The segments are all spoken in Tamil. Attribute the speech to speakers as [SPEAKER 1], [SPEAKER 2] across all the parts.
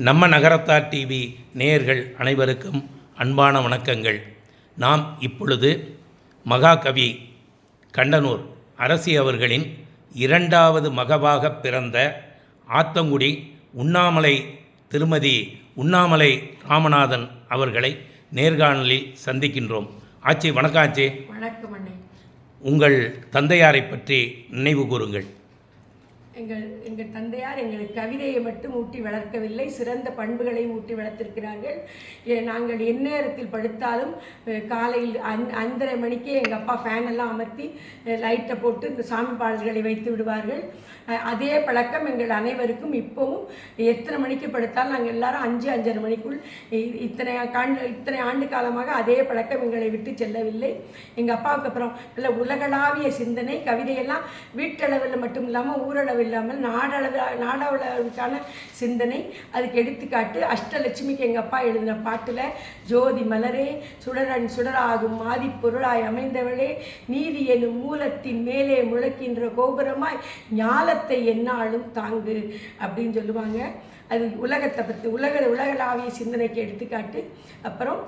[SPEAKER 1] நம்ம நகரத்தார் டிவி நேயர்கள் அனைவருக்கும் அன்பான வணக்கங்கள். நாம் இப்பொழுது மகாகவி கண்டனூர் அரசி அவர்களின் இரண்டாவது மகவாக பிறந்த ஆத்தங்குடி உண்ணாமலை திருமதி உண்ணாமலை ராமநாதன் அவர்களை நேர்காணலில் சந்திக்கின்றோம். ஆச்சி, வணக்கம் ஆச்சி.
[SPEAKER 2] வணக்கம் அண்ணே.
[SPEAKER 1] உங்கள் தந்தையாரை பற்றி நினைவு கூறுங்கள்.
[SPEAKER 2] எங்கள் தந்தையார் எங்களுக்கு கவிதையை மட்டும் ஊட்டி வளர்க்கவில்லை, சிறந்த பண்புகளையும் ஊட்டி வளர்த்திருக்கிறார்கள். நாங்கள் எந்நேரத்தில் படுத்தாலும் காலையில் 5:30 மணிக்கே எங்கள் அப்பா ஃபேனெல்லாம் அமர்த்தி லைட்டை போட்டு இந்த சாமி பாடல்களை வைத்து விடுவார்கள். அதே பழக்கம் எங்கள் அனைவருக்கும் இப்போவும். எத்தனை மணிக்கு படுத்தாலும் நாங்கள் எல்லாரும் 5-5:30 மணிக்குள் இத்தனை ஆண்டு காலமாக அதே பழக்கம் எங்களை விட்டு செல்லவில்லை. எங்கள் அப்பாவுக்கு அப்புறம் நல்ல உலகளாவிய சிந்தனை, கவிதையெல்லாம் வீட்டளவில் மட்டும் இல்லாமல் ஊரளவில் இல்லாமல் நாடளவுக்கான சிந்தனை. அதுக்கு எடுத்துக்காட்டு அஷ்டலட்சுமிக்கு எங்கள் அப்பா எழுதின பாட்டில் ஜோதி மலரே சுடரன் சுடராகும் ஆதிப்பொருளாய் அமைந்தவளே நீதி எனும் மூலத்தின் மேலே முழக்கின்ற கோபுரமாய் ஞாலத்தை எந்நாளும் தாங்கு அப்படின்னு சொல்லுவாங்க. அது உலகத்தை பற்றி உலகளாவிய சிந்தனைக்கு எடுத்துக்காட்டு. அப்புறம்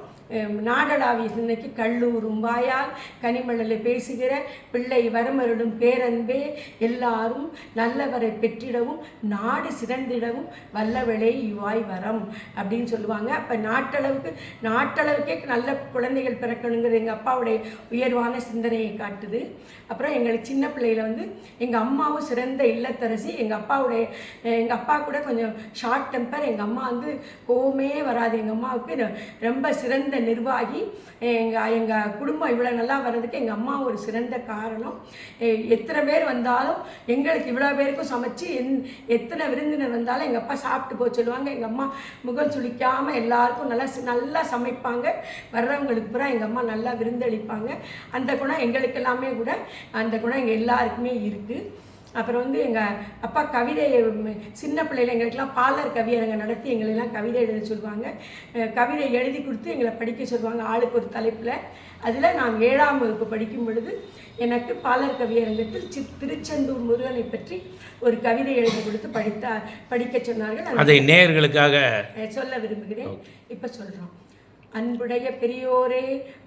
[SPEAKER 2] நாடளாவிய சிந்தனைக்கு கல்லூரும் வாயால் கனிமணலை பேசுகிற பிள்ளை வரமருடும் பேரன்பே எல்லாரும் நல்லவரை பெற்றிடவும் நாடு சிறந்திடவும் வல்லவளே இவாய் வரம் அப்படின்னு சொல்லுவாங்க. அப்போ நாட்டளவுக்கே நல்ல குழந்தைகள் பிறக்கணுங்கிற எங்கள் அப்பாவுடைய உயர்வான சிந்தனையை காட்டுது. அப்புறம் எங்களுக்கு சின்ன பிள்ளையில் எங்கள் அம்மாவும் சிறந்த இல்லத்தரசி. எங்கள் அப்பா கூட கொஞ்சம் ஷார்ட் டெம்பர். எங்கள் அம்மா கோவமே வராது. எங்கள் அம்மாவுக்கு ரொம்ப சிறந்த நிர்வாகி. எங்கள் குடும்பம் இவ்வளோ நல்லா வர்றதுக்கு எங்கள் அம்மா ஒரு சிறந்த காரணம். எத்தனை பேர் வந்தாலும் எங்களுக்கு இவ்வளோ பேருக்கும் சமைச்சு எத்தனை விருந்தினர் வந்தாலும் எங்கள் அப்பா சாப்பிட்டு போக சொல்லுவாங்க. எங்கள் அம்மா முகம் சுளிக்காமல் எல்லாருக்கும் நல்லா சமைப்பாங்க. வர்றவங்களுக்கு பூரா எங்கள் அம்மா நல்லா விருந்தளிப்பாங்க. அந்த குணம் எங்களுக்கு எல்லாமே கூட அந்த குணம் எங்கள் எல்லாருக்குமே இருக்குது. அப்புறம் எங்கள் அப்பா கவிதையை சின்ன பிள்ளைகள் எங்களுக்கெல்லாம் பாலர் கவியரங்க நடத்தி எங்களெல்லாம் கவிதை எழுத சொல்லுவாங்க. கவிதை எழுதி கொடுத்து எங்களை படிக்க சொல்லுவாங்க ஆளுக்கு ஒரு தலைப்பில். அதில் நான் 7ஆம் வகுப்பு படிக்கும் பொழுது எனக்கு பாலர் கவியரங்கத்தில் திருச்செந்தூர் முருகனை பற்றி ஒரு கவிதை எழுதி கொடுத்து படிக்க சொன்னார்கள்.
[SPEAKER 1] அதை நேயர்களுக்காக
[SPEAKER 2] சொல்ல விரும்புகிறேன். இப்போ சொல்கிறோம். அன்புடைய பெரியோரே,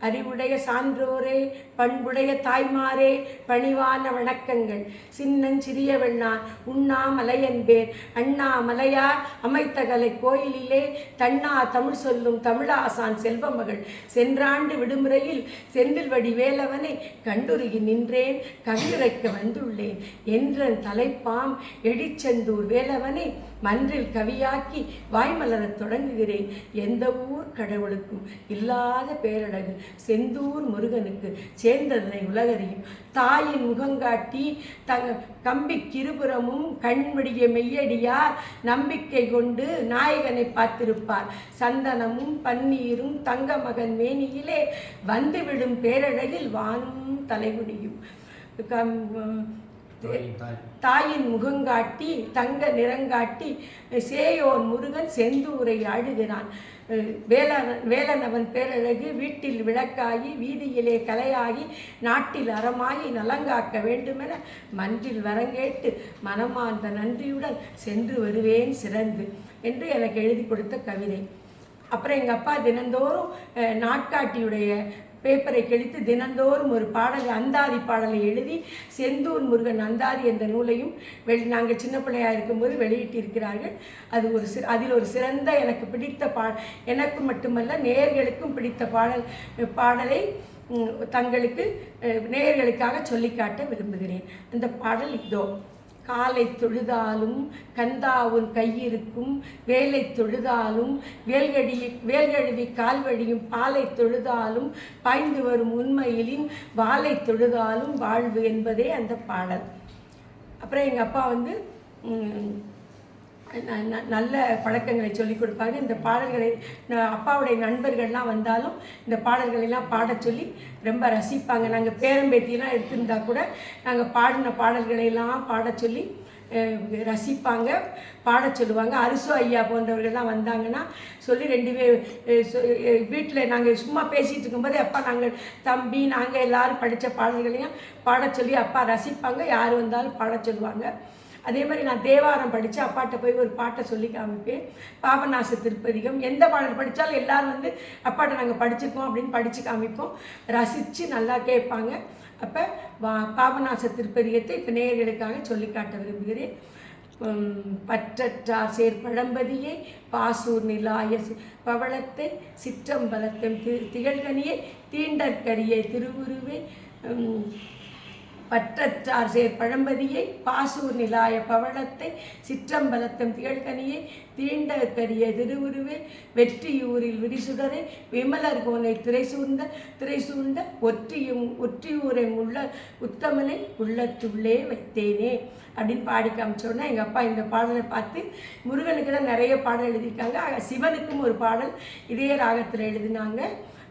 [SPEAKER 2] அறிவுடைய சான்றோரே, பண்புடைய தாய்மாரே, பணிவான வணக்கங்கள். சின்னஞ்சிறியவள் நான் உண்ணாமலையன்பேர் அண்ணாமலையார் அமைத்த கலை கோயிலிலே தன்னா தமிழ் சொல்லும் தமிழாசான் செல்வமகள் சென்றாண்டு விடுமுறையில் செந்தில்வடி வேலவனை கண்டுருகி நின்றேன் கவியுரைக்க வந்துள்ளேன் என்றன் தலைப்பாம் எடிச்செந்தூர் வேலவனை மன்றில் கவியாக்கி வாய்மலரத் தொடங்குகிறேன். எந்த ஊர் கடவுளுக்கும் இல்லாத பேரழகு செந்தூர் முருகனுக்கு சேர்ந்ததனை உலகறியும். தாயின் முகங்காட்டி கம்பிக்கிருபுறமும் கண்மடிய மெய்யடியார் நம்பிக்கை கொண்டு நாயகனை பார்த்திருப்பார். சந்தனமும் பன்னீரும் தங்க மகன் மேனியிலே வந்துவிடும் பேரழகில் வானும் தலைகுனியும். தாயின் முகங்காட்டி தங்க நிறங்காட்டி சேயோன் முருகன் செந்தூரை ஆடுகிறான். வேலனவன் பேரழகு வீட்டில் விளக்காகி வீதியிலே கலையாகி நாட்டில் அறமாகி நலங்காக்க வேண்டுமென மன்றில் வரங்கேட்டு மனமார்ந்த நன்றியுடன் சென்று வருவேன் சிறந்து என்று எனக்கு எழுதி கொடுத்த கவிதை. அப்புறம் எங்கள் அப்பா தினந்தோறும் நாட்காட்டியுடைய பேப்பரை கிழித்து தினந்தோறும் ஒரு பாடலை அந்தாதி பாடலை எழுதி செந்தூர் முருகன் அந்தாதி என்ற நூலையும் நாங்கள் சின்ன பிள்ளையாக இருக்கும்போது வெளியிட்டிருக்கிறார்கள். அதில் ஒரு சிறந்த எனக்கு பிடித்த எனக்கு மட்டுமல்ல நேயர்களுக்கும் பிடித்த பாடலை தங்களுக்கு நேயர்களுக்காக சொல்லிக்காட்ட விரும்புகிறேன். அந்த பாடல் இதோ. காலை தொழுதாலும் கந்தாவுன் கையிருக்கும் வேலை தொழுதாலும் வேல்கழுவி கால்வழியும் பாலை தொழுதாலும் பாய்ந்து வரும் உண்மையிலின் வாளை தொழுதாலும் வாழ்வு என்பதே அந்த பாடல். அப்புறம் எங்கள் அப்பா நல்ல பழக்கங்களை சொல்லிக் கொடுப்பாங்க. இந்த பாடல்களை அப்பாவுடைய நண்பர்கள்லாம் வந்தாலும் இந்த பாடல்களெல்லாம் பாடச் சொல்லி ரொம்ப ரசிப்பாங்க. நாங்கள் பேரம்பேத்தியெல்லாம் எடுத்திருந்தா கூட நாங்கள் பாடின பாடல்களையெல்லாம் பாடச் சொல்லி ரசிப்பாங்க, பாடச் சொல்லுவாங்க. அரிசு ஐயா போன்றவர்கள்லாம் வந்தாங்கன்னா சொல்லி 2 பேர் வீட்டில் நாங்கள் சும்மா பேசிகிட்டு இருக்கும்போது அப்பா நாங்கள் தம்பி நாங்கள் எல்லோரும் படித்த பாடல்களையும் பாடச் சொல்லி அப்பா ரசிப்பாங்க. யார் வந்தாலும் பாடச் சொல்லுவாங்க. அதே மாதிரி நான் தேவாரம் படித்து அப்பாட்ட போய் ஒரு பாட்டை சொல்லி காமிப்பேன். பாபநாச திருப்பதிகம் எந்த பாடல் படித்தாலும் எல்லோரும் வந்து அப்பாட்ட நாங்கள் படிச்சிருக்கோம் அப்படின்னு படித்து காமிப்போம். ரசித்து நல்லா கேட்பாங்க. அப்போ பாபநாச திருப்பதிகத்தை இப்போ நேயர்களுக்காக சொல்லி காட்ட விரும்புகிறேன். பற்றற்றார் சேர் பழம்பதியை பாசூர் நிலாய பவளத்தை சிற்றம்பலத்தம் திகழ்கனியை தீண்டற்கரிய திருவுருவை பற்றற்றார் சேர் பழம்பதியை பாசூர் நிலாய பவளத்தை சிற்றம்பலத்தம் திகழ்கனியை தீண்டற்கரிய திருவுருவை வெற்றியூரில் விரிசுடரை விமலர் கோனை திரை சூழ்ந்த ஒற்றியூரை உள்ள உத்தமனை உள்ளத்துள்ளே வைத்தேனே அப்படின்னு பாடி காமிச்சோன்னா எங்கள் அப்பா இந்த பாடலை பார்த்து முருகனுக்கு தான் நிறைய பாடல் எழுதியிருக்காங்க. சிவனுக்கும் ஒரு பாடல் இதே ராகத்தில் எழுதினாங்க.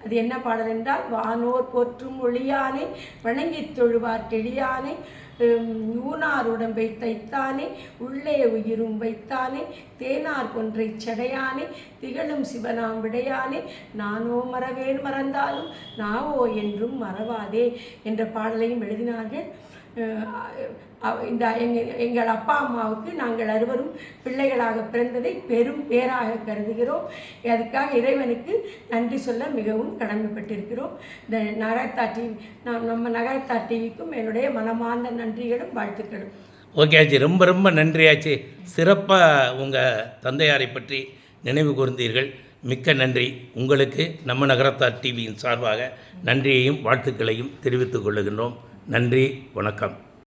[SPEAKER 2] அது என்ன பாடல் என்றால், வானோர் போற்றும் ஒளியானை வணங்கித் தொழுவார் கெளியானை ஊனார் உடம்பை தைத்தானே உள்ளே உயிரும் வைத்தானே தேனார் கொன்றை செடையானே திகழும் சிவனாம் விடையானே நானோ மறவேன் மறந்தாலும் நாவோ என்றும் மறவாதே என்ற பாடலையும் எழுதினார்கள். இந்த எங்கள் அப்பா அம்மாவுக்கு நாங்கள் அறுவரும் பிள்ளைகளாக பிறந்ததை பெரும் பேராக கருதுகிறோம். அதுக்காக இறைவனுக்கு நன்றி சொல்ல மிகவும் கடமைப்பட்டிருக்கிறோம். இந்த நகரத்தா டிவி நம்ம நகரத்தா டிவிக்கும் என்னுடைய மனமார்ந்த நன்றிகளும் வாழ்த்துக்களும்.
[SPEAKER 1] ஓகே ஆச்சி, ரொம்ப ரொம்ப நன்றி ஆச்சி. சிறப்பாக உங்கள் தந்தையாரை பற்றி நினைவு கூர்ந்தீர்கள். மிக்க நன்றி. உங்களுக்கு நம்ம நகரத்தா டிவியின் சார்பாக நன்றியையும் வாழ்த்துக்களையும் தெரிவித்துக் கொள்ளுகின்றோம். நன்றி, வணக்கம்.